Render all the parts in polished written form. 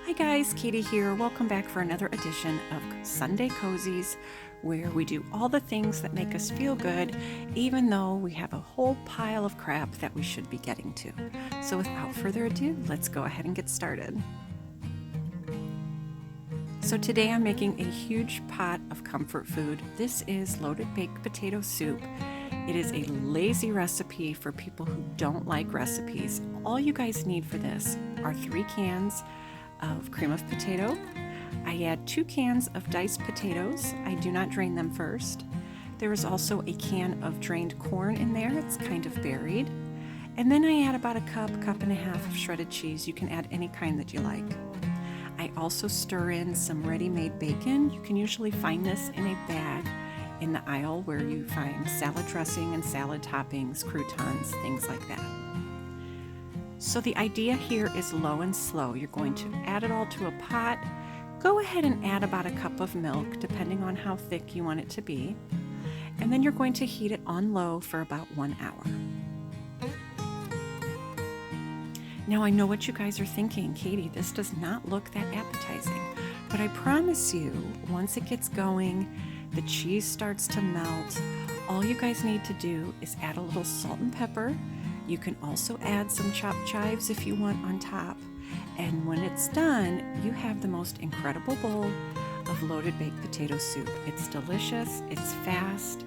Hi guys, Katie here. Welcome back for another edition of Sunday Cozies, where we do all the things that make us feel good, even though we have a whole pile of crap that we should be getting to. So without further ado, let's go ahead and get started. So today I'm making a huge pot of comfort food. This is loaded baked potato soup. It is a lazy recipe for people who don't like recipes. All you guys need for this are 3 cans of cream of potato. I add 2 cans of diced potatoes. I do not drain them first. There is also a can of drained corn in there. It's kind of buried. And then I add about a cup and a half of shredded cheese. You can add any kind that you like. I also stir in some ready-made bacon. You can usually find this in a bag in the aisle where you find salad dressing and salad toppings, croutons, things like that. So the idea here is low and slow. You're going to add it all to a pot. Go ahead and add about a cup of milk, depending on how thick you want it to be. And then you're going to heat it on low for about 1 hour. Now I know what you guys are thinking, Katie, this does not look that appetizing. But I promise you, once it gets going, the cheese starts to melt. All you guys need to do is add a little salt and pepper. You can also add some chopped chives if you want on top. And when it's done, you have the most incredible bowl of loaded baked potato soup. It's delicious, it's fast,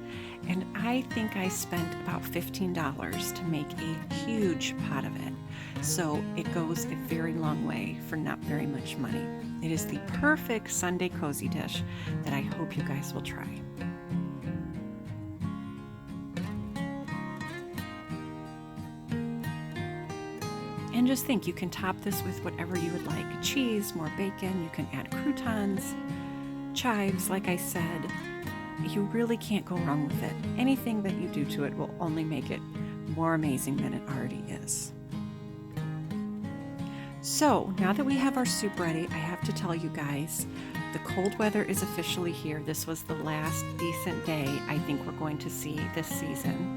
and I think I spent about $15 to make a huge pot of it. So it goes a very long way for not very much money. It is the perfect Sunday cozy dish that I hope you guys will try. And just think, you can top this with whatever you would like. Cheese, more bacon, you can add croutons, chives, like I said. You really can't go wrong with it. Anything that you do to it will only make it more amazing than it already is. So now that we have our soup ready, I have to tell you guys, the cold weather is officially here. This was the last decent day I think we're going to see this season.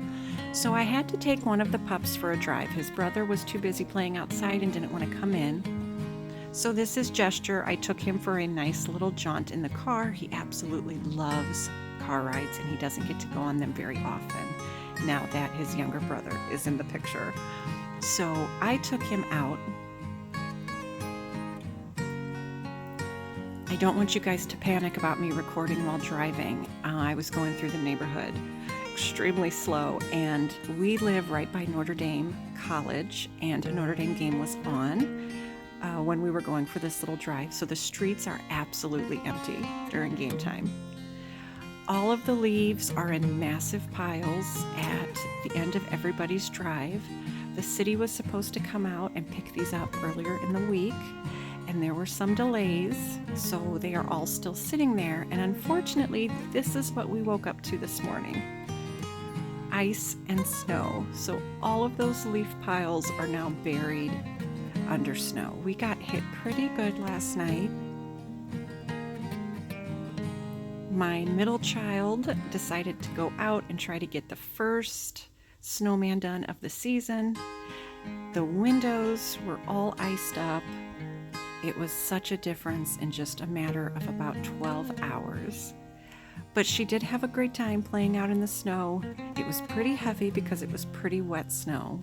So I had to take one of the pups for a drive. His brother was too busy playing outside and didn't want to come in. So this is Gesture. I took him for a nice little jaunt in the car. He absolutely loves car rides and he doesn't get to go on them very often now that his younger brother is in the picture. So I took him out. I don't want you guys to panic about me recording while driving. I was going through the neighborhood extremely slow, and we live right by Notre Dame College, and a Notre Dame game was on when we were going for this little drive, so the streets are absolutely empty during game time. All of the leaves are in massive piles at the end of everybody's drive. The city was supposed to come out and pick these up earlier in the week, and there were some delays, so they are all still sitting there, and unfortunately this is what we woke up to this morning. Ice and snow. So all of those leaf piles are now buried under snow. We got hit pretty good last night. My middle child decided to go out and try to get the first snowman done of the season. The windows were all iced up. It was such a difference in just a matter of about 12 hours. But she did have a great time playing out in the snow. It was pretty heavy because it was pretty wet snow.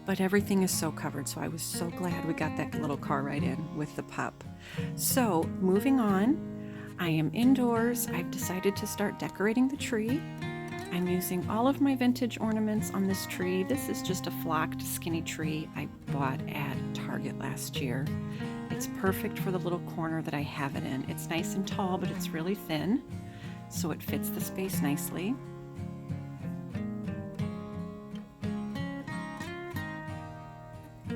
But everything is so covered, so I was so glad we got that little car ride in with the pup. So moving on, I am indoors. I've decided to start decorating the tree. I'm using all of my vintage ornaments on this tree. This is just a flocked skinny tree I bought at Target last year. It's perfect for the little corner that I have it in. It's nice and tall, but it's really thin, so it fits the space nicely.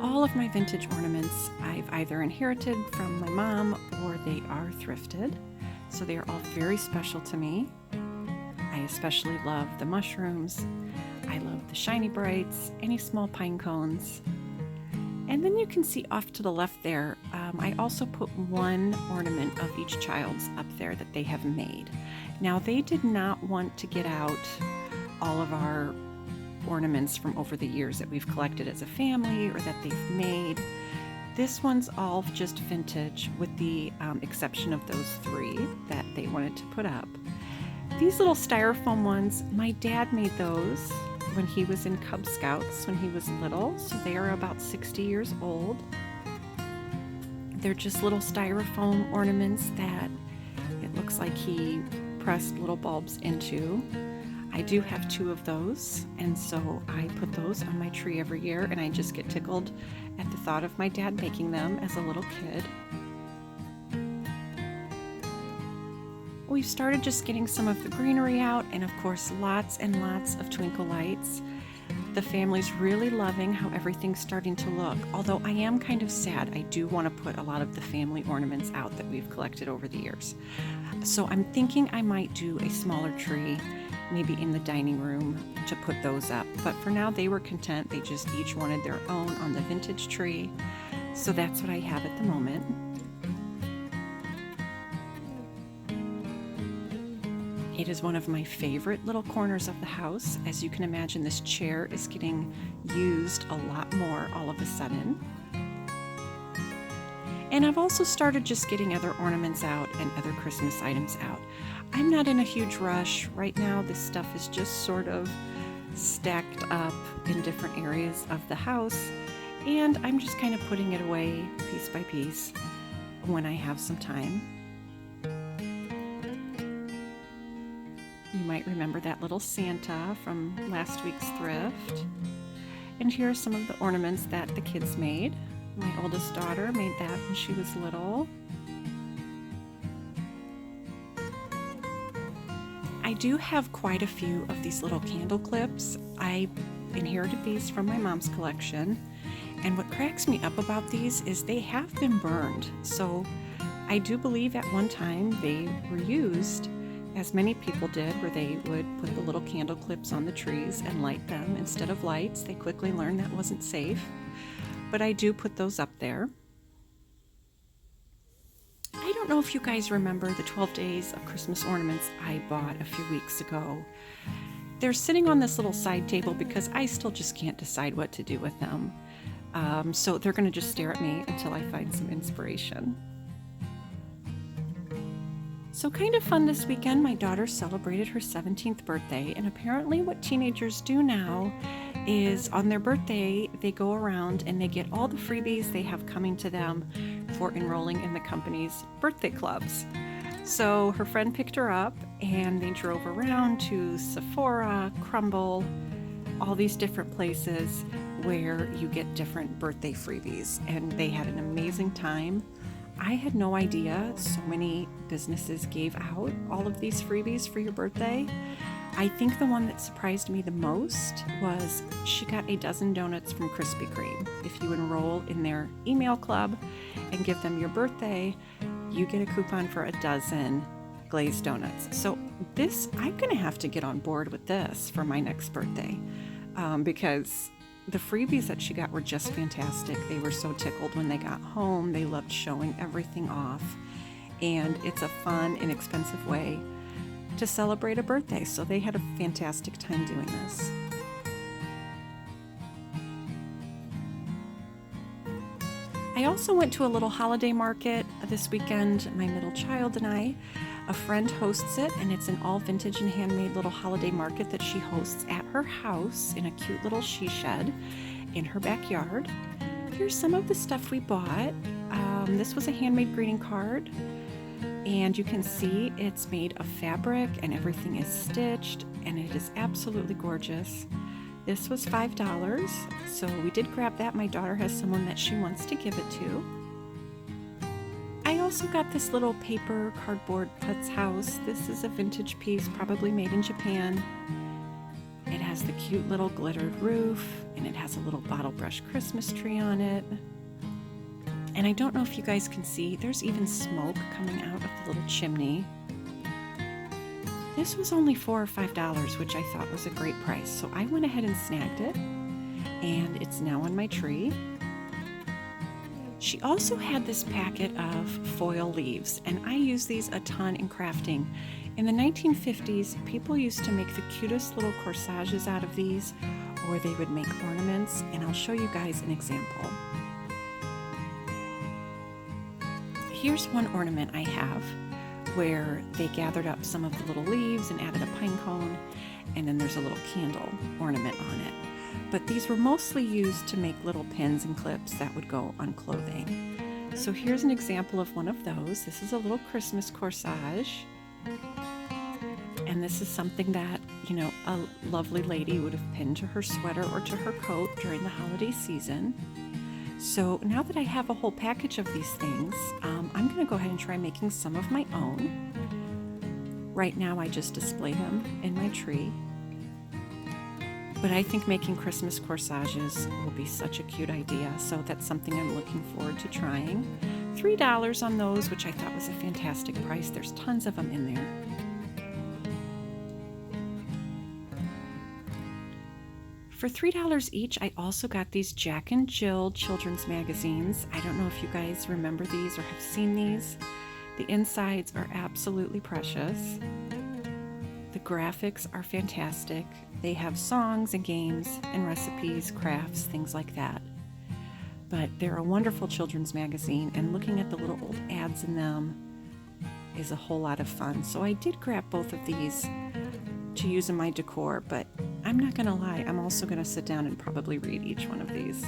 All of my vintage ornaments I've either inherited from my mom or they are thrifted, so they are all very special to me. I especially love the mushrooms. I love the shiny brights, any small pine cones. And then you can see off to the left there, I also put one ornament of each child's up there that they have made. Now they did not want to get out all of our ornaments from over the years that we've collected as a family or that they've made. This one's all just vintage with the exception of those 3 that they wanted to put up. These little styrofoam ones, my dad made those when he was in Cub Scouts when he was little, so they are about 60 years old. They're just little styrofoam ornaments that it looks like he pressed little bulbs into. I do have 2 of those, and so I put those on my tree every year, and I just get tickled at the thought of my dad making them as a little kid. We've started just getting some of the greenery out, and of course lots and lots of twinkle lights. The family's really loving how everything's starting to look, although I am kind of sad. I do want to put a lot of the family ornaments out that we've collected over the years. So I'm thinking I might do a smaller tree, maybe in the dining room, to put those up. But for now they were content. They just each wanted their own on the vintage tree. So that's what I have at the moment. It is one of my favorite little corners of the house. As you can imagine, this chair is getting used a lot more all of a sudden. And I've also started just getting other ornaments out and other Christmas items out. I'm not in a huge rush right now. This stuff is just sort of stacked up in different areas of the house, and I'm just kind of putting it away piece by piece when I have some time. You might remember that little Santa from last week's thrift. And here are some of the ornaments that the kids made. My oldest daughter made that when she was little. I do have quite a few of these little candle clips. I inherited these from my mom's collection. And what cracks me up about these is they have been burned. So I do believe at one time they were used, as many people did, where they would put the little candle clips on the trees and light them instead of lights. They quickly learned that wasn't safe, but I do put those up there. I don't know if you guys remember the 12 days of Christmas ornaments I bought a few weeks ago. They're sitting on this little side table because I still just can't decide what to do with them. So they're going to just stare at me until I find some inspiration. So kind of fun this weekend, my daughter celebrated her 17th birthday, and apparently what teenagers do now is on their birthday, they go around and they get all the freebies they have coming to them for enrolling in the company's birthday clubs. So her friend picked her up and they drove around to Sephora, Crumble, all these different places where you get different birthday freebies, and they had an amazing time. I had no idea so many businesses gave out all of these freebies for your birthday. I think the one that surprised me the most was she got a dozen donuts from Krispy Kreme. If you enroll in their email club and give them your birthday, you get a coupon for a dozen glazed donuts. So I'm going to have to get on board with this for my next birthday because the freebies that she got were just fantastic. They were so tickled when they got home. They loved showing everything off. And it's a fun, inexpensive way to celebrate a birthday. So they had a fantastic time doing this. I also went to a little holiday market this weekend, my middle child and I. A friend hosts it, and it's an all vintage and handmade little holiday market that she hosts at her house in a cute little she shed in her backyard. Here's some of the stuff we bought. This was a handmade greeting card, and you can see it's made of fabric and everything is stitched, and it is absolutely gorgeous. This was $5, so we did grab that. My daughter has someone that she wants to give it to. I also got this little paper cardboard putz house. This is a vintage piece, probably made in Japan. It has the cute little glittered roof, and it has a little bottle brush Christmas tree on it. And I don't know if you guys can see, there's even smoke coming out of the little chimney. This was only $4 or $5, which I thought was a great price. So I went ahead and snagged it, and it's now on my tree. She also had this packet of foil leaves, and I use these a ton in crafting. In the 1950s, people used to make the cutest little corsages out of these, or they would make ornaments, and I'll show you guys an example. Here's one ornament I have where they gathered up some of the little leaves and added a pine cone, and then there's a little candle ornament on it. But these were mostly used to make little pins and clips that would go on clothing. So here's an example of one of those. This is a little Christmas corsage. And this is something that, you know, a lovely lady would have pinned to her sweater or to her coat during the holiday season. So now that I have a whole package of these things, I'm going to go ahead and try making some of my own. Right now I just display them in my tree. But I think making Christmas corsages will be such a cute idea, so that's something I'm looking forward to trying. $3 on those, which I thought was a fantastic price. There's tons of them in there. For $3 each, I also got these Jack and Jill children's magazines. I don't know if you guys remember these or have seen these. The insides are absolutely precious. The graphics are fantastic. They have songs and games and recipes, crafts, things like that. But they're a wonderful children's magazine, and looking at the little old ads in them is a whole lot of fun. So I did grab both of these to use in my decor, but I'm not gonna lie, I'm also gonna sit down and probably read each one of these.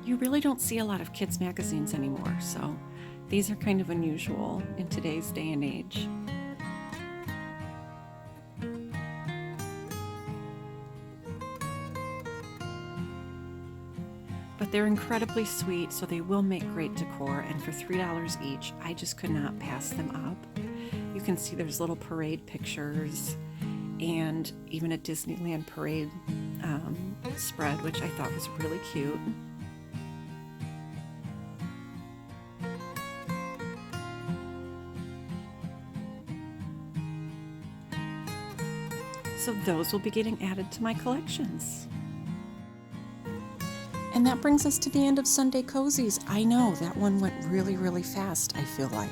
You really don't see a lot of kids' magazines anymore, so these are kind of unusual in today's day and age. But they're incredibly sweet, so they will make great decor, and for $3 each, I just could not pass them up. You can see there's little parade pictures and even a Disneyland parade spread, which I thought was really cute. So those will be getting added to my collections. And that brings us to the end of Sunday Cozies. I know that one went really, really fast, I feel like.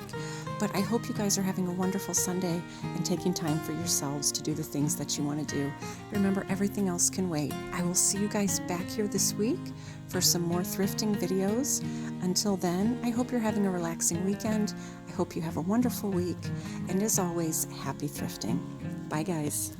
But I hope you guys are having a wonderful Sunday and taking time for yourselves to do the things that you want to do. Remember, everything else can wait. I will see you guys back here this week for some more thrifting videos. Until then, I hope you're having a relaxing weekend. I hope you have a wonderful week. And as always, happy thrifting. Bye, guys.